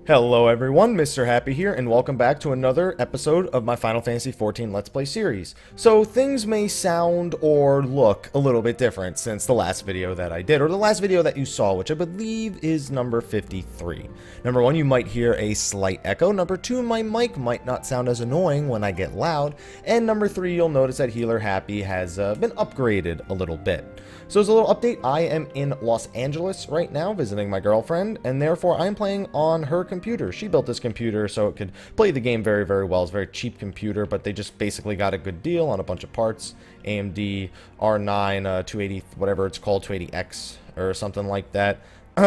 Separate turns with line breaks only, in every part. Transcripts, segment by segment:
Hello everyone, Mr. Happy here, and welcome back to another episode of my Final Fantasy XIV Let's Play series. So things may sound or look a little bit different since the last video that I did, or the last video that you saw, which I believe is number 53. Number 1, you might hear a slight echo. Number 2, my mic might not sound as annoying when I get loud. And number 3, you'll notice that Healer Happy has been upgraded a little bit. So as a little update, I am in Los Angeles right now visiting my girlfriend, and therefore I'm playing on her computer. She built this computer so it could play the game very, very well. It's a very cheap computer, but they just basically got a good deal on a bunch of parts. AMD R9 280, whatever it's called, 280X or something like that. 8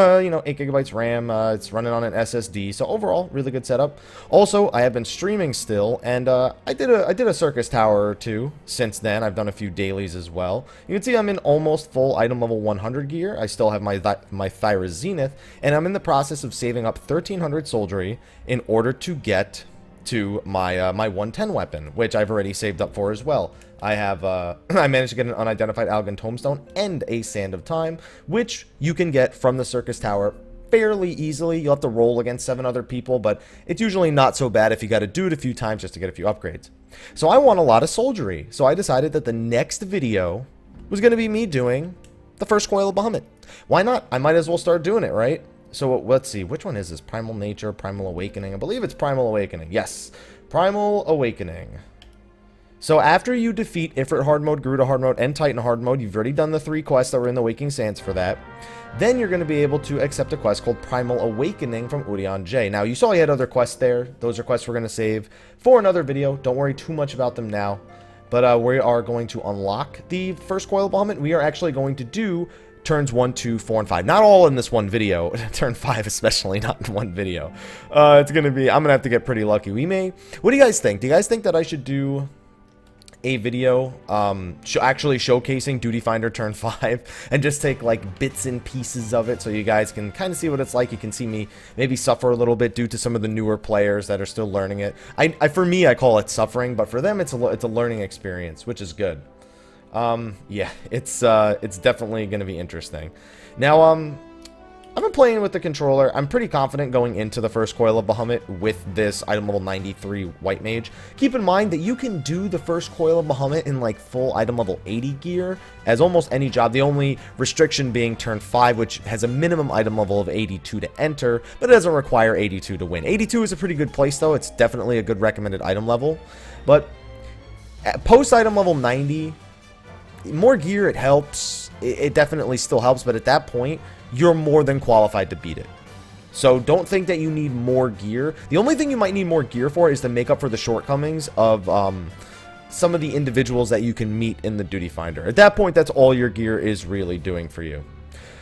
gigabytes RAM, it's running on an SSD, so overall, really good setup. Also, I have been streaming still, and I did a circus tower or two since then. I've done a few dailies as well. You can see I'm in almost full item level 100 gear. I still have my Thyra Zenith, and I'm in the process of saving up 1300 soldiery in order to get to my my 110 weapon, which I've already saved up for as well. I have I managed to get an unidentified Allegan tombstone and a Sand of Time, which you can get from the circus tower fairly easily. You'll have to roll against 7 other people, but it's usually not so bad if you got to do it a few times just to get a few upgrades. So I want a lot of soldiery, so I decided that the next video was going to be me doing the first Coil of Bahamut. Why not? I might as well start doing it, right? So let's see, which one is this? Primal Nature, Primal Awakening. I believe it's Primal Awakening. Yes, Primal Awakening. So after you defeat Ifrit Hard Mode, Garuda Hard Mode, and Titan Hard Mode, you've already done the 3 quests that were in the Waking Sands for that. Then you're going to be able to accept a quest called Primal Awakening from Urian J. Now, you saw he had other quests there. Those are quests we're going to save for another video. Don't worry too much about them now. But we are going to unlock the first Coil of Bahamut. We are actually going to do turns 1, 2, 4, and 5. Not all in this one video. Turn 5 especially, not in one video. It's going to be... I'm going to have to get pretty lucky. We may... What do you guys think? Do you guys think that I should do a video actually showcasing Duty Finder Turn 5 and just take like bits and pieces of it so you guys can kind of see what it's like? You can see me maybe suffer a little bit due to some of the newer players that are still learning it. For me, I call it suffering, but for them it's a learning experience, which is good. Yeah, it's definitely going to be interesting. Now, I've been playing with the controller. I'm pretty confident going into the first Coil of Bahamut with this item level 93 White Mage. Keep in mind that you can do the first Coil of Bahamut in like full item level 80 gear as almost any job. The only restriction being turn 5, which has a minimum item level of 82 to enter, but it doesn't require 82 to win. 82 is a pretty good place though. It's definitely a good recommended item level. But at post item level 90, more gear, it helps. It definitely still helps, but at that point, you're more than qualified to beat it. So don't think that you need more gear. The only thing you might need more gear for is to make up for the shortcomings of some of the individuals that you can meet in the Duty Finder. At that point, that's all your gear is really doing for you.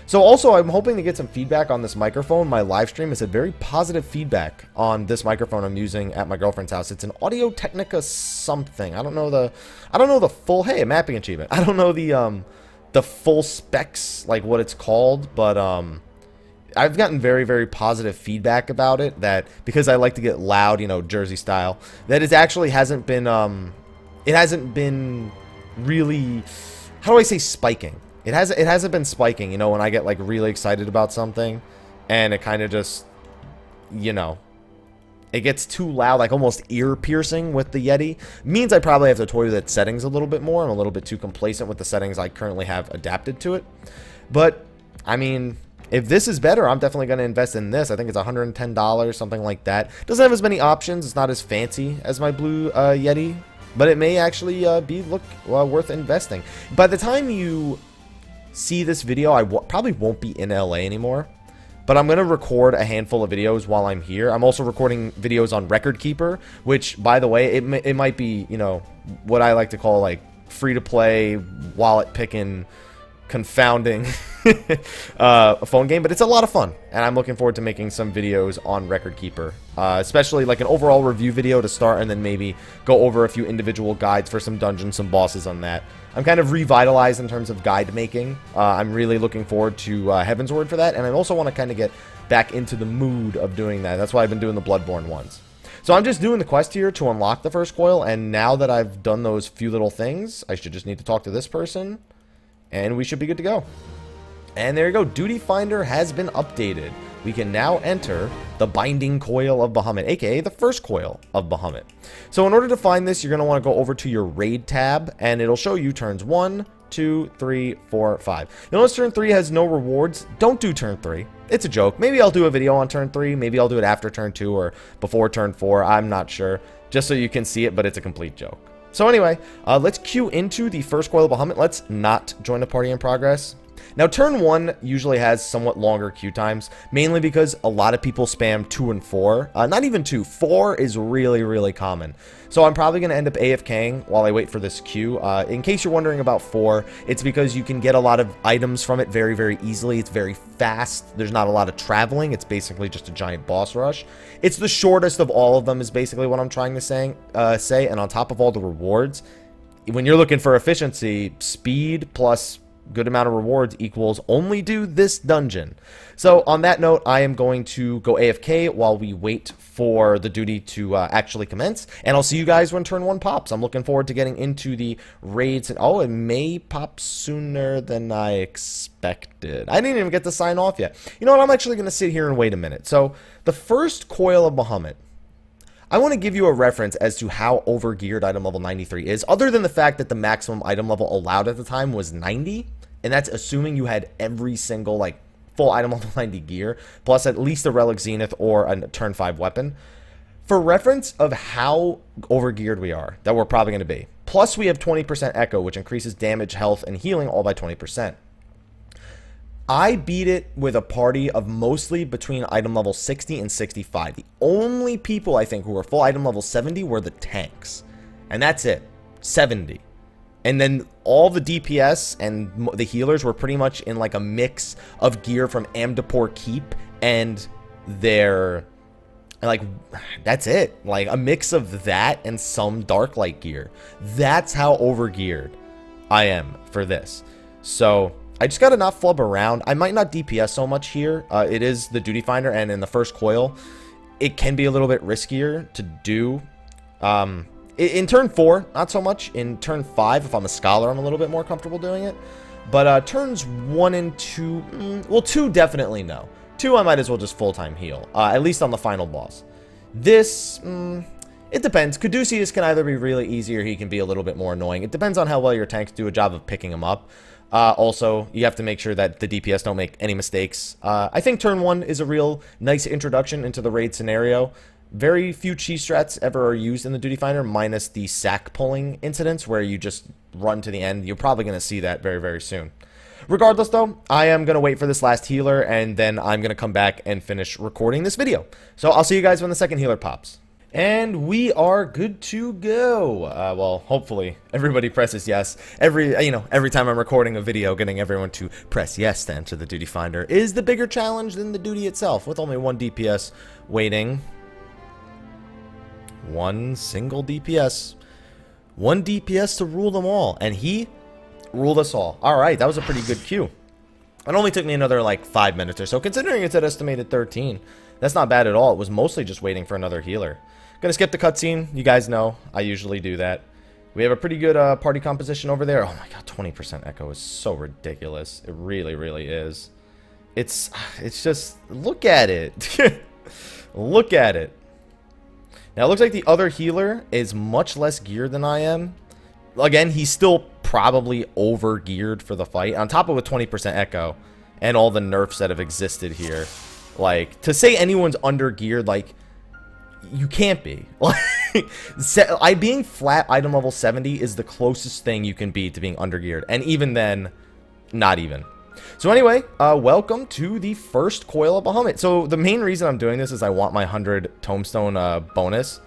So also, I'm hoping to get some feedback on this microphone. My live stream has had very positive feedback on this microphone I'm using at my girlfriend's house. It's an Audio-Technica something. I don't know the full, hey, a mapping achievement. I don't know the full specs, like what it's called, but I've gotten very, very positive feedback about it, that because I like to get loud, Jersey style, that it actually hasn't been really, how do I say, spiking. It hasn't been spiking, when I get like really excited about something and it kind of just, it gets too loud, like almost ear piercing with the Yeti. Means I probably have to toy with its settings a little bit more. I'm a little bit too complacent with the settings I currently have adapted to it. But, I mean, if this is better, I'm definitely going to invest in this. I think it's $110, something like that. Doesn't have as many options. It's not as fancy as my blue Yeti. But it may actually be worth investing. By the time you see this video, I probably won't be in LA anymore. But I'm going to record a handful of videos while I'm here. I'm also recording videos on Record Keeper, which, by the way, it might be, what I like to call, like, free-to-play, wallet-picking, confounding a phone game. But it's a lot of fun, and I'm looking forward to making some videos on Record Keeper. Especially, like, an overall review video to start, and then maybe go over a few individual guides for some dungeons, some bosses on that. I'm kind of revitalized in terms of guide making. I'm really looking forward to Heaven's Word for that, and I also want to kind of get back into the mood of doing that. That's why I've been doing the Bloodborne ones. So I'm just doing the quest here to unlock the first coil, and now that I've done those few little things, I should just need to talk to this person, and we should be good to go. And there you go, Duty Finder has been updated. We can now enter the Binding Coil of Bahamut, aka the first Coil of Bahamut. So in order to find this, you're going to want to go over to your Raid tab, and it'll show you turns 1, 2, 3, 4, 5. You'll notice turn 3 has no rewards. Don't do turn 3. It's a joke. Maybe I'll do a video on turn 3. Maybe I'll do it after turn 2 or before turn 4. I'm not sure. Just so you can see it, but it's a complete joke. So anyway, let's queue into the first Coil of Bahamut. Let's not join the party in progress. Now, turn 1 usually has somewhat longer queue times, mainly because a lot of people spam 2 and 4. Not even 2. 4 is really, really common. So I'm probably going to end up AFKing while I wait for this queue. In case you're wondering about 4, it's because you can get a lot of items from it very, very easily. It's very fast. There's not a lot of traveling. It's basically just a giant boss rush. It's the shortest of all of them is basically what I'm trying to say. And on top of all the rewards, when you're looking for efficiency, speed plus good amount of rewards equals only do this dungeon. So on that note, I am going to go AFK while we wait for the duty to actually commence, and I'll see you guys when turn 1 pops. I'm looking forward to getting into the raids, and oh, it may pop sooner than I expected. I didn't even get to sign off yet. You know what, I'm actually going to sit here and wait a minute. So the first Coil of Bahamut, I want to give you a reference as to how overgeared item level 93 is, other than the fact that the maximum item level allowed at the time was 90, and that's assuming you had every single, like, full item level 90 gear, plus at least a Relic Zenith or a turn 5 weapon. For reference of how overgeared we are, that we're probably going to be, plus we have 20% Echo, which increases damage, health, and healing all by 20%. I beat it with a party of mostly between item level 60 and 65. The only people, I think, who were full item level 70 were the tanks. And that's it. 70. And then all the DPS and the healers were pretty much in like a mix of gear from Amdapor Keep and their... like, that's it. Like, a mix of that and some Dark Light gear. That's how overgeared I am for this. So I just gotta not flub around. I might not DPS so much here. It is the Duty Finder, and in the first coil, it can be a little bit riskier to do. In turn 4, not so much. In turn 5, if I'm a Scholar, I'm a little bit more comfortable doing it. But turns 1 and 2, well, 2 definitely no. 2, I might as well just full-time heal, at least on the final boss. This, it depends. Caduceus can either be really easy or he can be a little bit more annoying. It depends on how well your tanks do a job of picking him up. Also, you have to make sure that the DPS don't make any mistakes. I think turn 1 is a real nice introduction into the raid scenario. Very few cheese strats ever are used in the Duty Finder, minus the sack pulling incidents where you just run to the end. You're probably going to see that very, very soon. Regardless, though, I am going to wait for this last healer, and then I'm going to come back and finish recording this video. So I'll see you guys when the second healer pops. And we are good to go. Well, hopefully everybody presses yes. Every time I'm recording a video, getting everyone to press yes to enter the Duty Finder is the bigger challenge than the duty itself, with only one DPS waiting. One single DPS. One DPS to rule them all, and he ruled us all. Alright, that was a pretty good queue. It only took me another like 5 minutes or so, considering it's at estimated 13. That's not bad at all. It was mostly just waiting for another healer. Gonna skip the cutscene. You guys know I usually do that. We have a pretty good party composition over there. Oh my god, 20% echo is so ridiculous. It really, really is. It's just, look at it. Look at it. Now, it looks like the other healer is much less geared than I am. Again, he's still probably over-geared for the fight. On top of a 20% echo and all the nerfs that have existed here. Like, to say anyone's under-geared, like, you can't be. Like, being flat item level 70 is the closest thing you can be to being under-geared. And even then, not even. So anyway, welcome to the first Coil of Bahamut. So the main reason I'm doing this is I want my 100 tombstone bonus.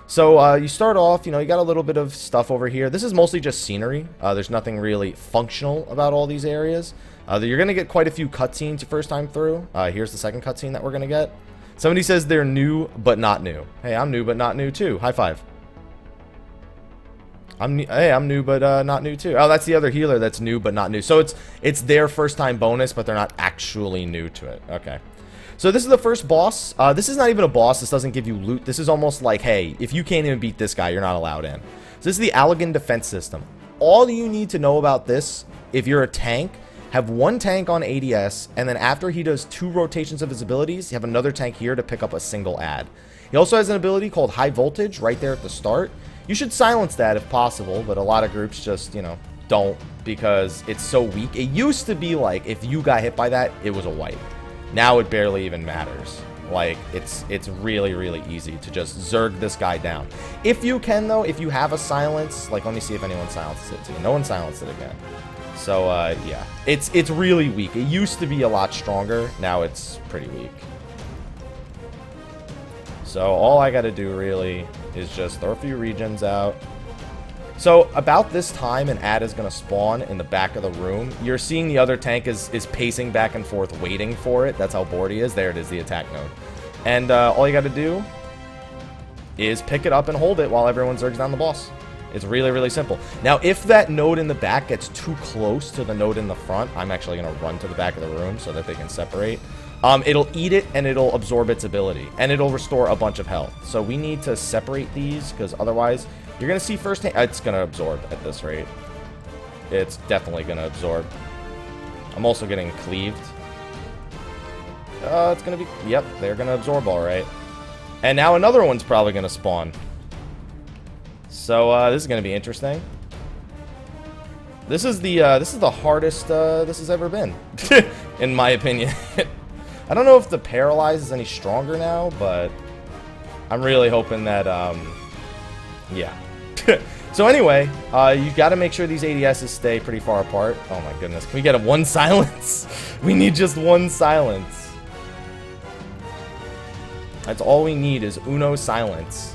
So you start off, you got a little bit of stuff over here. This is mostly just scenery. There's nothing really functional about all these areas. You're going to get quite a few cutscenes your first time through. Here's the second cutscene that we're going to get. Somebody says they're new, but not new. Hey, I'm new, but not new too. High five. I'm new, but not new too. Oh, that's the other healer that's new, but not new. So it's their first time bonus, but they're not actually new to it. Okay. So this is the first boss. This is not even a boss. This doesn't give you loot. This is almost like, hey, if you can't even beat this guy, you're not allowed in. So this is the Allegan defense system. All you need to know about this, if you're a tank, have one tank on ADS, and then after he does 2 rotations of his abilities, you have another tank here to pick up a single ad. He also has an ability called High Voltage right there at the start. You should silence that if possible, but a lot of groups just, you know, don't, because it's so weak. It used to be like, if you got hit by that, it was a wipe. Now it barely even matters. Like, it's really, really easy to just zerg this guy down. If you can, though, if you have a silence, like, let me see if anyone silences it, too. No one silenced it again. So, yeah. It's really weak. It used to be a lot stronger. Now it's pretty weak. So, all I gotta do, really, is just throw a few regions out. So, about this time, an ad is going to spawn in the back of the room. You're seeing the other tank is pacing back and forth, waiting for it. That's how bored he is. There it is, the attack node. And all you got to do is pick it up and hold it while everyone zergs down the boss. It's really, really simple. Now, if that node in the back gets too close to the node in the front, I'm actually going to run to the back of the room so that they can separate. It'll eat it, and it'll absorb its ability. And it'll restore a bunch of health. So we need to separate these, because otherwise... You're going to see firsthand... It's going to absorb at this rate. It's definitely going to absorb. I'm also getting cleaved. It's going to be... Yep, they're going to absorb all right. And now another one's probably going to spawn. So, this is going to be interesting. This is the hardest this has ever been. In my opinion. I don't know if the Paralyze is any stronger now, but... I'm really hoping that, yeah. So anyway, you got to make sure these ADSs stay pretty far apart. Oh my goodness. Can we get a 1 silence? We need just 1 silence. That's all we need is uno silence.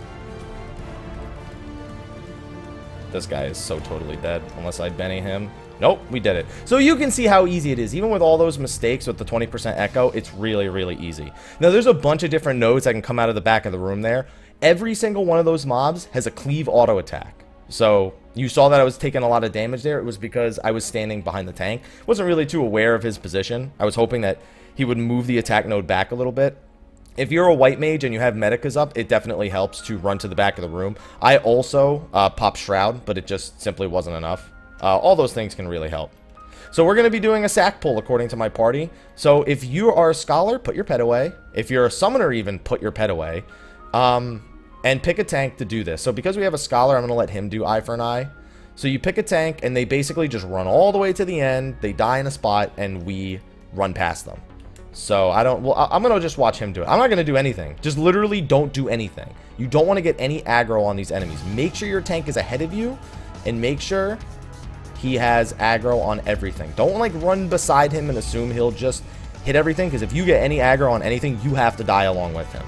This guy is so totally dead, unless I Benny him. Nope, we did it. So you can see how easy it is. Even with all those mistakes with the 20% echo, it's really, really easy. Now, there's a bunch of different nodes that can come out of the back of the room there. Every single one of those mobs has a cleave auto attack. So you saw that I was taking a lot of damage there. It was because I was standing behind the tank. Wasn't really too aware of his position. I was hoping that he would move the attack node back a little bit. If you're a white mage and you have medicas up, it definitely helps to run to the back of the room. I also popped Shroud, but it just simply wasn't enough. All those things can really help. So we're going to be doing a sack pull according to my party. So if you are a scholar, put your pet away. If you're a summoner even, put your pet away. And pick a tank to do this. So because we have a scholar, I'm going to let him do eye for an eye. So you pick a tank, and they basically just run all the way to the end. They die in a spot, and we run past them. So I'm going to just watch him do it. I'm not going to do anything. Just literally don't do anything. You don't want to get any aggro on these enemies. Make sure your tank is ahead of you, and make sure he has aggro on everything. Don't like run beside him and assume he'll just hit everything, because if you get any aggro on anything, you have to die along with him.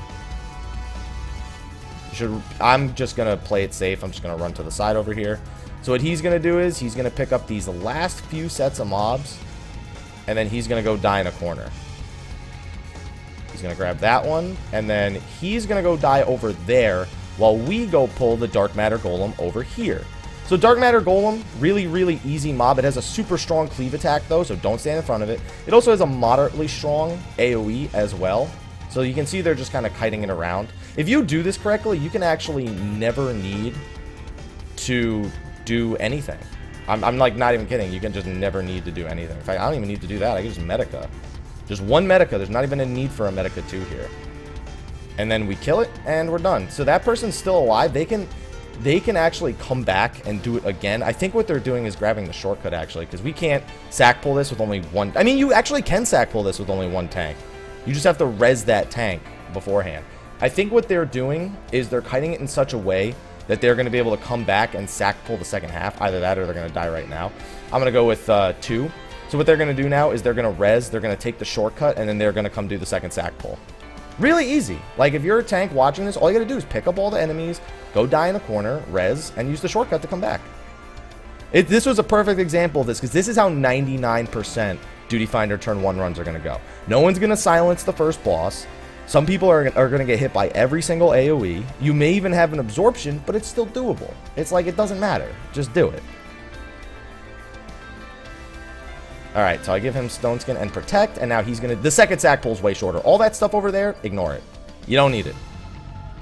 I'm just going to play it safe. I'm just going to run to the side over here. So what he's going to do is he's going to pick up these last few sets of mobs, and then he's going to go die in a corner. He's going to grab that one, and then he's going to go die over there while we go pull the Dark Matter Golem over here. So Dark Matter Golem, really, really easy mob. It has a super strong cleave attack, though, so don't stand in front of it. It also has a moderately strong AoE as well. So you can see they're just kind of kiting it around. If you do this correctly, you can actually never need to do anything. I'm like not even kidding. You can just never need to do anything. In fact, I don't even need to do that. I can just Medica. Just 1 Medica. There's not even a need for a Medica 2 here. And then we kill it, and we're done. So that person's still alive. They can actually come back and do it again. I think what they're doing is grabbing the shortcut, actually, because we can't sack pull this with only 1. I mean, you actually can sack pull this with only 1 tank. You just have to res that tank beforehand. I think what they're doing is they're kiting it in such a way that they're going to be able to come back and sack pull the second half. Either that or they're going to die right now. I'm going to go with 2. So what they're going to do now is they're going to res, they're going to take the shortcut, and then they're going to come do the second sack pull. Really easy. Like, if you're a tank watching this, all you got to do is pick up all the enemies, go die in the corner, res, and use the shortcut to come back. This was a perfect example of this, because this is how 99% Duty Finder turn 1 runs are going to go. No one's going to silence the first boss. Some people are going to get hit by every single AoE. You may even have an absorption, but it's still doable. It's like, it doesn't matter. Just do it. Alright, so I give him Stone Skin and Protect, and now he's going to... The second sack pull's way shorter. All that stuff over there, ignore it. You don't need it.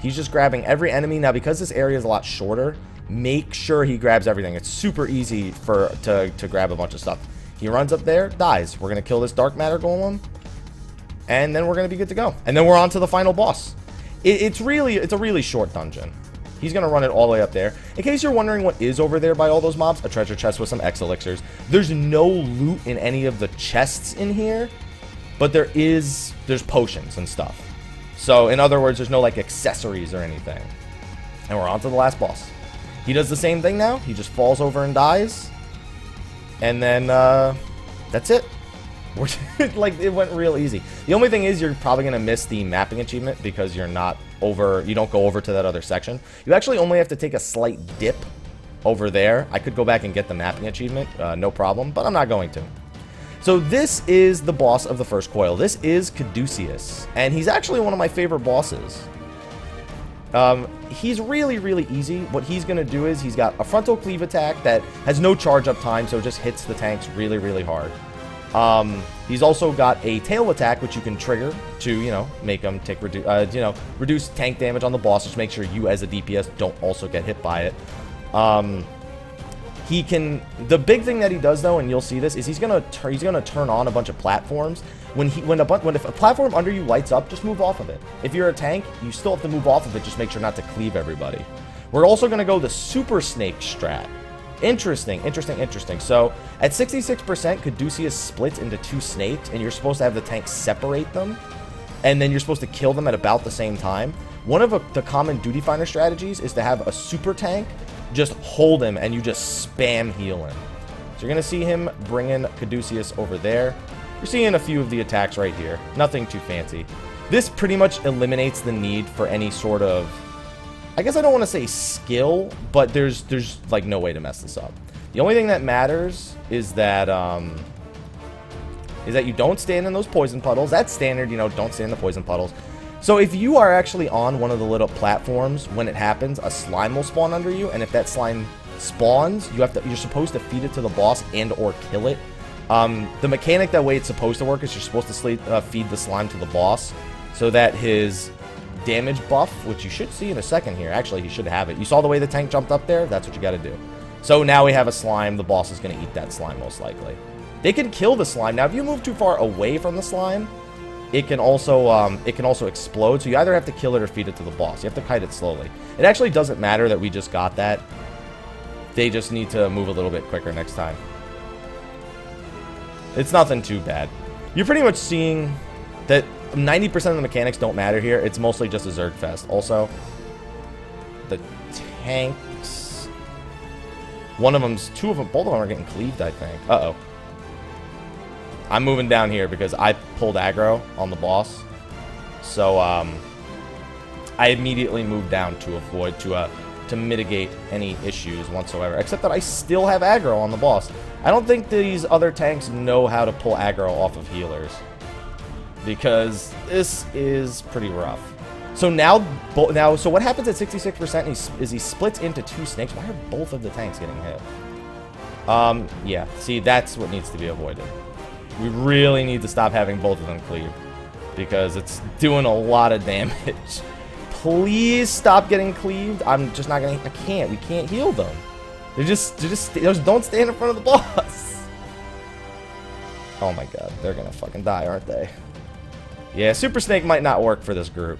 He's just grabbing every enemy. Now, because this area is a lot shorter, make sure he grabs everything. It's super easy to grab a bunch of stuff. He runs up there, dies. We're going to kill this dark matter golem, and then we're going to be good to go. And then we're on to the final boss. It's a really short dungeon. He's going to run it all the way up there. In case you're wondering what is over there by all those mobs, a treasure chest with some X elixirs. There's no loot in any of the chests in here, but there's potions and stuff. So in other words, there's no like accessories or anything. And we're on to the last boss. He does the same thing now. He just falls over and dies. And then that's it. Like, it went real easy. The only thing is you're probably going to miss the mapping achievement because you don't go over to that other section. You actually only have to take a slight dip over there. I could go back and get the mapping achievement, no problem, but I'm not going to. So this is the boss of the first coil. This is Caduceus, and he's actually one of my favorite bosses. He's really, really easy. What he's going to do is he's got a frontal cleave attack that has no charge up time, so it just hits the tanks really, really hard. He's also got a tail attack, which you can trigger to, make them take reduce tank damage on the boss. Just make sure you as a DPS don't also get hit by it. The big thing that he does though, and you'll see this, is he's gonna turn on a bunch of platforms. If a platform under you lights up, just move off of it. If you're a tank, you still have to move off of it. Just make sure not to cleave everybody. We're also gonna go the super snake strat. Interesting. So at 66%, Caduceus splits into 2 snakes, and you're supposed to have the tanks separate them, and then you're supposed to kill them at about the same time. One of the common duty finder strategies is to have a super tank just hold him, and you just spam heal him. So you're going to see him bringing Caduceus over there. You're seeing a few of the attacks right here. Nothing too fancy. This pretty much eliminates the need for any sort of, I guess I don't want to say skill, but there's like no way to mess this up. The only thing that matters is that you don't stand in those poison puddles. That's standard, don't stand in the poison puddles. So if you are actually on one of the lit up platforms, when it happens, a slime will spawn under you, and if that slime spawns, you're supposed to feed it to the boss and or kill it. The mechanic that way it's supposed to work is you're supposed to feed the slime to the boss so that his damage buff, which you should see in a second here. Actually, he should have it. You saw the way the tank jumped up there? That's what you got to do. So now we have a slime. The boss is going to eat that slime most likely. They can kill the slime. Now, if you move too far away from the slime, it can also explode. So you either have to kill it or feed it to the boss. You have to kite it slowly. It actually doesn't matter that we just got that. They just need to move a little bit quicker next time. It's nothing too bad. You're pretty much seeing that 90% of the mechanics don't matter here. It's mostly just a Zerg fest. Also, the tanks. Both of them are getting cleaved, I think. Uh-oh. I'm moving down here because I pulled aggro on the boss. So, I immediately moved down to avoid, to mitigate any issues whatsoever. Except that I still have aggro on the boss. I don't think these other tanks know how to pull aggro off of healers, because this is pretty rough. So so what happens at 66% is he splits into 2 snakes. Why are both of the tanks getting hit? Yeah, see, that's what needs to be avoided. We really need to stop having both of them cleave, because it's doing a lot of damage. Please stop getting cleaved. I'm just not gonna, we can't heal them. They just don't stand in front of the boss. Oh my god, they're gonna fucking die, aren't they? Yeah, Super Snake might not work for this group.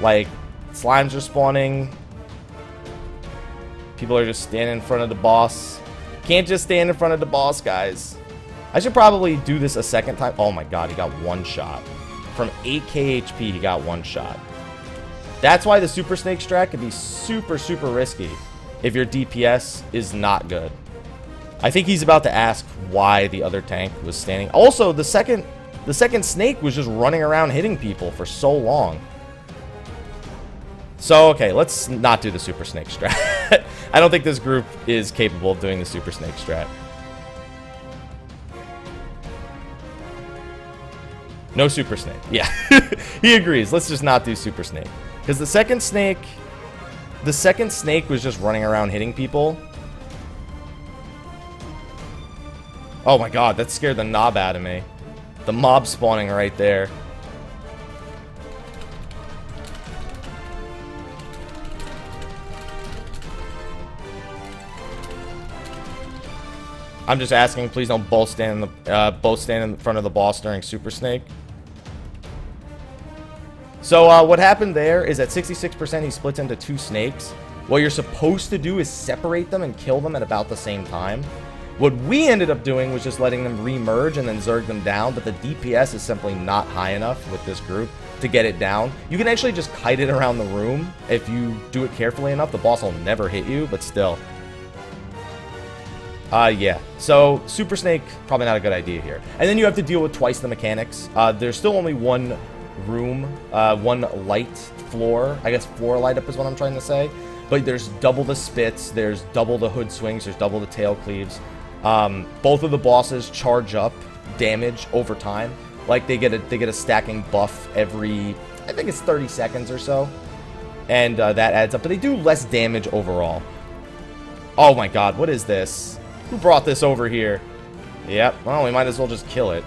Like, slimes are spawning. People are just standing in front of the boss. Can't just stand in front of the boss, guys. I should probably do this a second time. Oh my god, he got 1 shot. From 8k HP, he got 1 shot. That's why the Super Snake strat can be super, super risky if your DPS is not good. I think he's about to ask why the other tank was standing. Also, the second snake was just running around hitting people for so long. So, okay, let's not do the Super Snake strat. I don't think this group is capable of doing the Super Snake strat. No Super Snake. Yeah, he agrees. Let's just not do Super Snake. Because the second snake was just running around hitting people. Oh my god, that scared the knob out of me. The mob spawning right there. I'm just asking, please don't both stand in front of the boss during Super Snake. So what happened there is at 66% he splits into 2 snakes. What you're supposed to do is separate them and kill them at about the same time. What we ended up doing was just letting them re-merge and then zerg them down, but the DPS is simply not high enough with this group to get it down. You can actually just kite it around the room if you do it carefully enough. The boss will never hit you, but still. Yeah. So, Super Snake, probably not a good idea here. And then you have to deal with twice the mechanics. There's still only one room, one light floor. I guess floor light up is what I'm trying to say. But there's double the spits, there's double the hood swings, there's double the tail cleaves. Both of the bosses charge up damage over time. Like they get a stacking buff every, I think it's 30 seconds or so. And that adds up, but they do less damage overall. Oh my god, what is this? Who brought this over here? Yep, well, we might as well just kill it.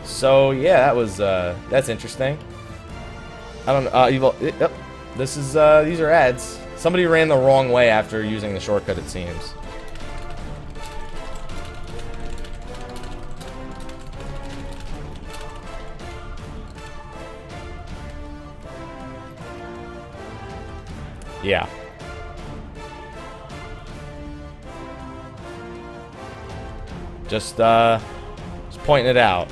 So yeah, that was that's interesting. I don't know. Yep. This is these are ads. Somebody ran the wrong way after using the shortcut, it seems. Yeah. Just pointing it out.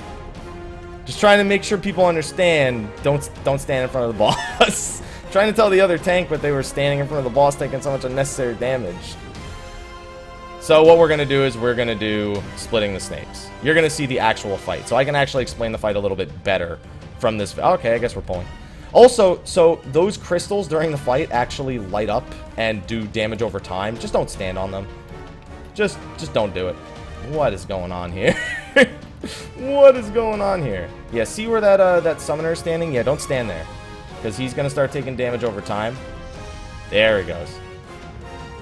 Just trying to make sure people understand. Don't stand in front of the boss. Trying to tell the other tank, but they were standing in front of the boss taking so much unnecessary damage. So what we're going to do is we're going to do splitting the snakes. You're going to see the actual fight. So I can actually explain the fight a little bit better from this. Okay, I guess we're pulling. Also, so those crystals during the fight actually light up and do damage over time. Just don't stand on them. Just don't do it. What is going on here? What is going on here? Yeah, see where that summoner is standing? Yeah, don't stand there. Because he's going to start taking damage over time. There he goes.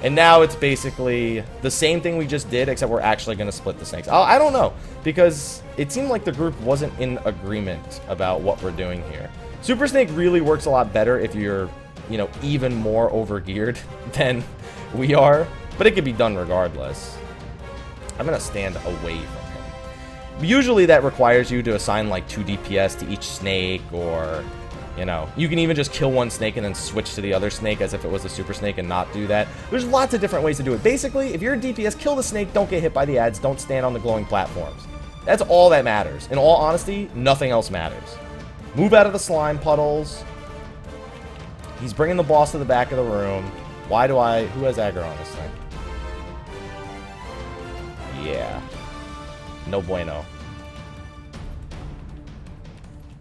And now it's basically the same thing we just did, except we're actually going to split the snakes. I don't know, because it seemed like the group wasn't in agreement about what we're doing here. Super Snake really works a lot better if you're, you know, even more overgeared than we are. But it can be done regardless. I'm going to stand away from him. Usually that requires you to assign like 2 DPS to each snake, or, you know, you can even just kill one snake and then switch to the other snake as if it was a Super Snake and not do that. There's lots of different ways to do it. Basically, if you're a DPS, kill the snake, don't get hit by the ads, don't stand on the glowing platforms. That's all that matters. In all honesty, nothing else matters. Move out of the slime puddles. He's bringing the boss to the back of the room. Who has aggro on this thing? Yeah. No bueno.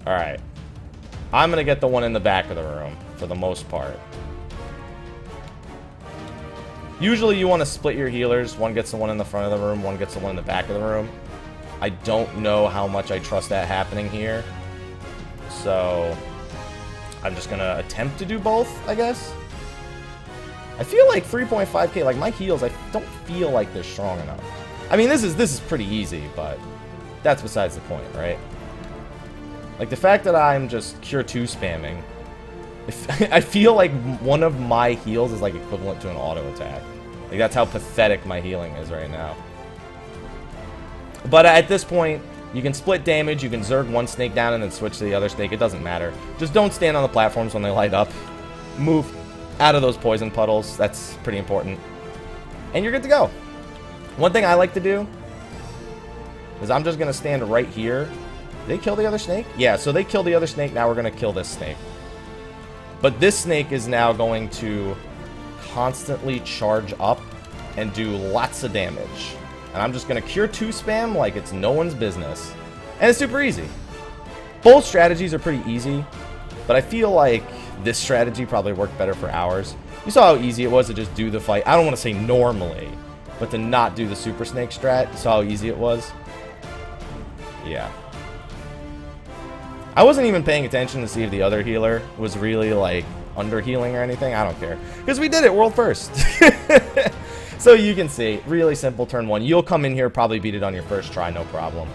Alright. I'm gonna get the one in the back of the room, for the most part. Usually you want to split your healers. One gets the one in the front of the room, one gets the one in the back of the room. I don't know how much I trust that happening here. So, I'm just gonna attempt to do both, I guess. I feel like 3.5k, like my heals, I don't feel like they're strong enough. I mean, this is pretty easy, but that's besides the point, right? Like, the fact that I'm just Cure 2 spamming, I feel like one of my heals is, like, equivalent to an auto attack. Like, that's how pathetic my healing is right now. But at this point, you can split damage, you can zerg one snake down and then switch to the other snake. It doesn't matter. Just don't stand on the platforms when they light up. Move out of those poison puddles. That's pretty important. And you're good to go. One thing I like to do is I'm just going to stand right here. Did they kill the other snake? Yeah, so they killed the other snake. Now we're going to kill this snake. But this snake is now going to constantly charge up and do lots of damage. And I'm just going to Cure 2 spam like it's no one's business. And it's super easy. Both strategies are pretty easy, but I feel like this strategy probably worked better for ours. You saw how easy it was to just do the fight. I don't want to say normally, but to not do the Super Snake strat. You saw how easy it was? Yeah. I wasn't even paying attention to see if the other healer was really, like, under healing or anything. I don't care. Because we did it world first. So you can see, really simple turn 1. You'll come in here, probably beat it on your first try, no problem.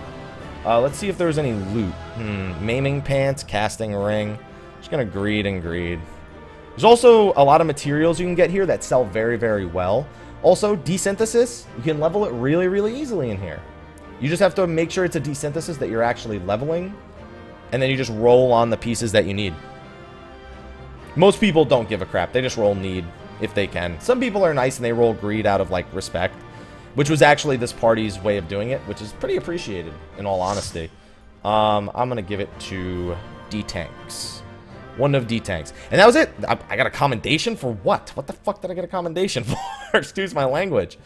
Let's see if there's any loot. Maiming pants, casting ring. Just gonna greed and greed. There's also a lot of materials you can get here that sell very, very well. Also, desynthesis, you can level it really, really easily in here. You just have to make sure it's a desynthesis that you're actually leveling, and then you just roll on the pieces that you need. Most people don't give a crap. They just roll need if they can. Some people are nice and they roll greed out of, like, respect, which was actually this party's way of doing it, which is pretty appreciated, in all honesty. I'm going to give it to D-Tanks. One of D-Tanks. And that was it. I got a commendation for what? What the fuck did I get a commendation for? Excuse my language.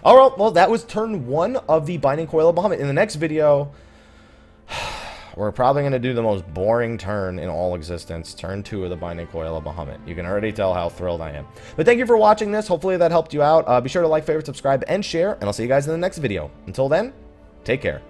Alright, well, that was turn 1 of the Binding Coil of Bahamut. In the next video, we're probably going to do the most boring turn in all existence. Turn 2 of the Binding Coil of Bahamut. You can already tell how thrilled I am. But thank you for watching this. Hopefully that helped you out. Be sure to like, favorite, subscribe, and share. And I'll see you guys in the next video. Until then, take care.